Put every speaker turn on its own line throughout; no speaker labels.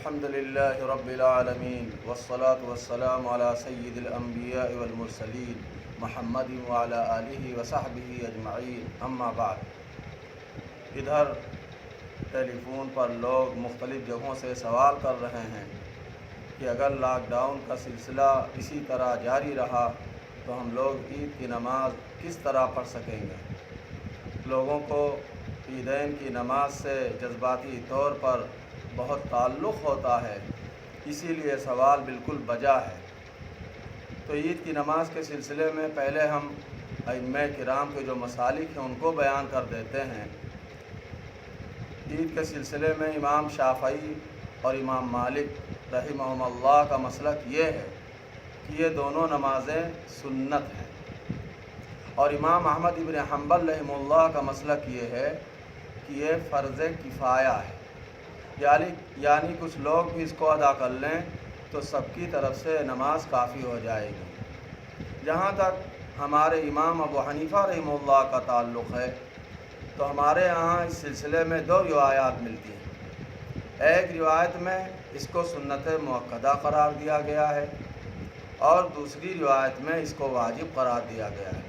الحمد لله رب العالمين والصلاة والسلام على سيد الأنبياء والمرسلين محمد وعلى آلہ وصحبہ اجمعین، اما بعد۔ ادھر ٹیلی فون پر لوگ مختلف جگہوں سے سوال کر رہے ہیں کہ اگر لاک ڈاؤن کا سلسلہ اسی طرح جاری رہا تو ہم لوگ عید کی نماز کس طرح پڑھ سکیں گے؟ لوگوں کو عیدین کی نماز سے جذباتی طور پر بہت تعلق ہوتا ہے، اسی لیے سوال بالکل بجا ہے۔ تو عید کی نماز کے سلسلے میں پہلے ہم ائمہ کرام کے جو مسالک ہیں ان کو بیان کر دیتے ہیں۔ عید کے سلسلے میں امام شافعی اور امام مالک رحمہم اللہ کا مسلک یہ ہے کہ یہ دونوں نمازیں سنت ہیں، اور امام احمد ابن حنبل رحمہ اللہ کا مسلک یہ ہے کہ یہ فرض کفایہ ہے، یعنی کچھ لوگ بھی اس کو ادا کر لیں تو سب کی طرف سے نماز کافی ہو جائے گی۔ جہاں تک ہمارے امام ابو حنیفہ رحمہ اللہ کا تعلق ہے تو ہمارے یہاں اس سلسلے میں دو روایات ملتی ہیں۔ ایک روایت میں اس کو سنت مؤکدہ قرار دیا گیا ہے اور دوسری روایت میں اس کو واجب قرار دیا گیا ہے،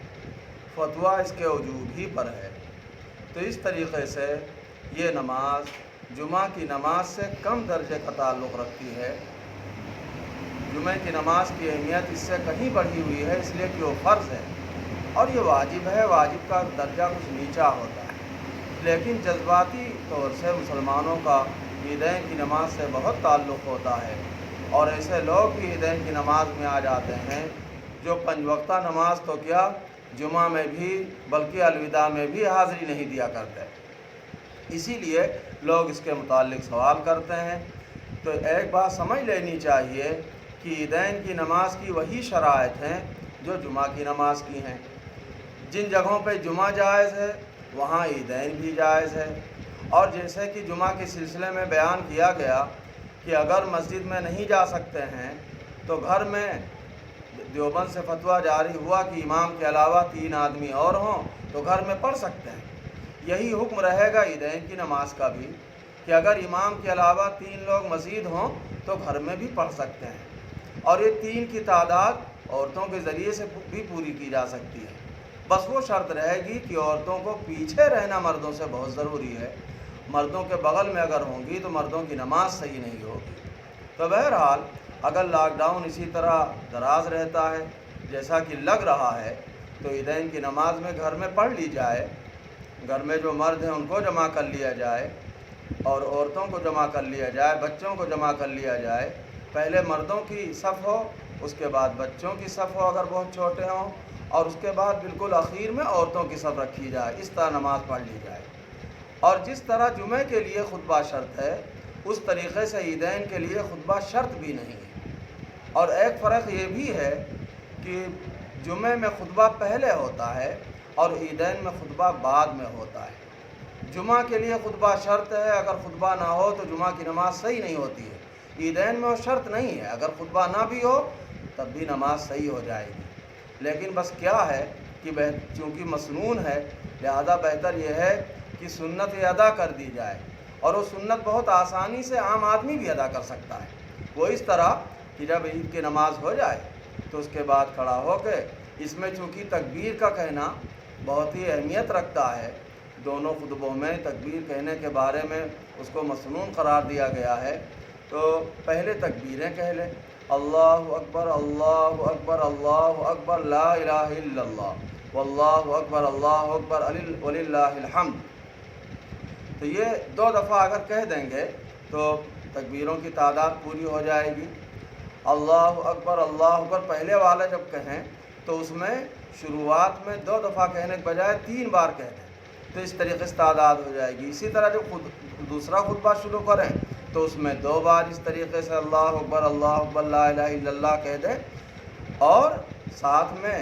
فتویٰ اس کے وجوب ہی پر ہے۔ تو اس طریقے سے یہ نماز جمعہ کی نماز سے کم درجے کا تعلق رکھتی ہے۔ جمعہ کی نماز کی اہمیت اس سے کہیں بڑھی ہوئی ہے، اس لیے کہ وہ فرض ہے اور یہ واجب ہے۔ واجب کا درجہ کچھ نیچا ہوتا ہے، لیکن جذباتی طور سے مسلمانوں کا عیدین کی نماز سے بہت تعلق ہوتا ہے، اور ایسے لوگ بھی عیدین کی نماز میں آ جاتے ہیں جو پنج وقتہ نماز تو کیا جمعہ میں بھی بلکہ الوداع میں بھی حاضری نہیں دیا کرتے، اسی لیے لوگ اس کے متعلق سوال کرتے ہیں۔ تو ایک بات سمجھ لینی چاہیے کہ عیدین کی نماز کی وہی شرائط ہیں جو جمعہ کی نماز کی ہیں۔ جن جگہوں پہ جمعہ جائز ہے وہاں عیدین بھی جائز ہے، اور جیسے کہ جمعہ کے سلسلے میں بیان کیا گیا کہ اگر مسجد میں نہیں جا سکتے ہیں تو گھر میں دیوبند سے فتویٰ جاری ہوا کہ امام کے علاوہ 3 آدمی اور ہوں تو گھر میں پڑھ سکتے ہیں۔ یہی حکم رہے گا عیدین کی نماز کا بھی کہ اگر امام کے علاوہ 3 لوگ مزید ہوں تو گھر میں بھی پڑھ سکتے ہیں، اور یہ 3 کی تعداد عورتوں کے ذریعے سے بھی پوری کی جا سکتی ہے۔ بس وہ شرط رہے گی کہ عورتوں کو پیچھے رہنا مردوں سے بہت ضروری ہے، مردوں کے بغل میں اگر ہوں گی تو مردوں کی نماز صحیح نہیں ہوگی۔ تو بہرحال اگر لاک ڈاؤن اسی طرح دراز رہتا ہے جیسا کہ لگ رہا ہے تو عیدین کی نماز میں گھر میں پڑھ لی جائے، گھر میں جو مرد ہیں ان کو جمع کر لیا جائے اور عورتوں کو جمع کر لیا جائے، بچوں کو جمع کر لیا جائے۔ پہلے مردوں کی صف ہو، اس کے بعد بچوں کی صف ہو اگر بہت چھوٹے ہوں، اور اس کے بعد بالکل اخیر میں عورتوں کی صف رکھی جائے، اس طرح نماز پڑھ لی جائے۔ اور جس طرح جمعے کے لیے خطبہ شرط ہے اس طریقے سے عیدین کے لیے خطبہ شرط بھی نہیں ہے۔ اور ایک فرق یہ بھی ہے کہ جمعے میں خطبہ پہلے ہوتا ہے اور عیدین میں خطبہ بعد میں ہوتا ہے۔ جمعہ کے لیے خطبہ شرط ہے، اگر خطبہ نہ ہو تو جمعہ کی نماز صحیح نہیں ہوتی ہے۔ عیدین میں وہ شرط نہیں ہے، اگر خطبہ نہ بھی ہو تب بھی نماز صحیح ہو جائے گی۔ لیکن بس کیا ہے کہ چونکہ مسنون ہے لہذا بہتر یہ ہے کہ سنت ادا کر دی جائے، اور وہ سنت بہت آسانی سے عام آدمی بھی ادا کر سکتا ہے۔ وہ اس طرح کہ جب عید کی نماز ہو جائے تو اس کے بعد کھڑا ہو کے، اس میں چونکہ تکبیر کا کہنا بہت ہی اہمیت رکھتا ہے، دونوں خطبوں میں تکبیر کہنے کے بارے میں اس کو مسنون قرار دیا گیا ہے، تو پہلے تکبیریں کہہ لیں، اللہ اکبر اللہ اکبر اللہ اکبر لا الہ الا اللہ واللہ اکبر اللہ اکبر وللہ الحمد۔ تو یہ 2 دفعہ اگر کہہ دیں گے تو تکبیروں کی تعداد پوری ہو جائے گی۔ اللہ اکبر پہلے والا جب کہیں تو اس میں شروعات میں 2 دفعہ کہنے کے بجائے 3 بار کہہ دیں، تو اس طریقے سے تعداد ہو جائے گی۔ اسی طرح جب دوسرا خطبہ شروع کریں تو اس میں 2 بار اس طریقے سے اللہ اکبر لا الہ الا اللہ کہہ دیں، اور ساتھ میں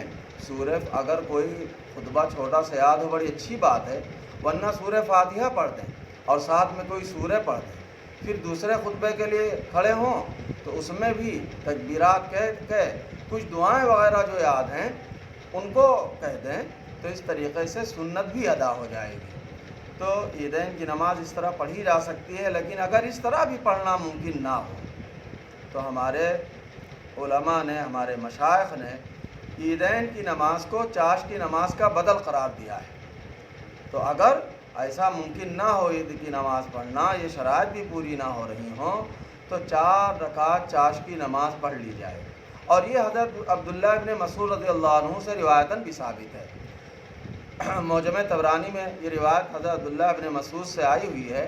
سورہ، اگر کوئی خطبہ چھوٹا سے یاد ہو بڑی اچھی بات ہے، ورنہ سورہ فاتحہ پڑھ دیں اور ساتھ میں کوئی سورہ پڑھ دیں۔ پھر دوسرے خطبے کے لیے کھڑے ہوں تو اس میں بھی تکبیرات کہہ کے کچھ دعائیں وغیرہ جو یاد ہیں ان کو کہہ دیں، تو اس طریقے سے سنت بھی ادا ہو جائے گی۔ تو عیدین کی نماز اس طرح پڑھی جا سکتی ہے، لیکن اگر اس طرح بھی پڑھنا ممکن نہ ہو تو ہمارے علماء نے، ہمارے مشائخ نے عیدین کی نماز کو چاش کی نماز کا بدل قرار دیا ہے۔ تو اگر ایسا ممکن نہ ہو عید کی نماز پڑھنا، یہ شرائط بھی پوری نہ ہو رہی ہوں، تو 4 رکعت چاش کی نماز پڑھ لی جائے۔ اور یہ حضرت عبداللہ ابن مسعود رضی اللہ عنہ سے روایتاً بھی ثابت ہے۔ معجم طبرانی میں یہ روایت حضرت عبداللہ ابن مسعود سے آئی ہوئی ہے،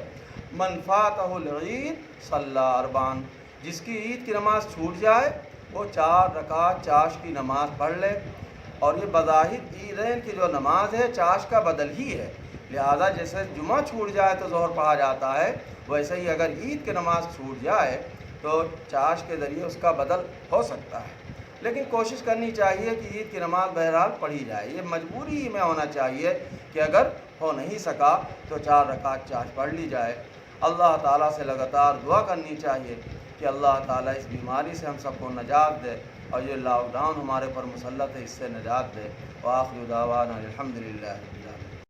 من فاتہ العید صلی اربعاً، جس کی عید کی نماز چھوٹ جائے وہ 4 رکعت چاش کی نماز پڑھ لے۔ اور یہ بظاہر عیدین کی جو نماز ہے چاش کا بدل ہی ہے، لہذا جیسے جمعہ چھوٹ جائے تو ظہر پڑھا جاتا ہے، ویسے ہی اگر عید کی نماز چھوٹ جائے تو چاش کے ذریعے اس کا بدل ہو سکتا ہے۔ لیکن کوشش کرنی چاہیے کہ عید کی نماز بہرحال پڑھی جائے، یہ مجبوری ہی میں ہونا چاہیے کہ اگر ہو نہیں سکا تو 4 رکعت چاش پڑھ لی جائے۔ اللہ تعالیٰ سے لگاتار دعا کرنی چاہیے کہ اللہ تعالیٰ اس بیماری سے ہم سب کو نجات دے، اور یہ لاک ڈاؤن ہمارے پر مسلط ہے اس سے نجات دے۔ وآخر دعوانا الحمدللہ رب العالمین۔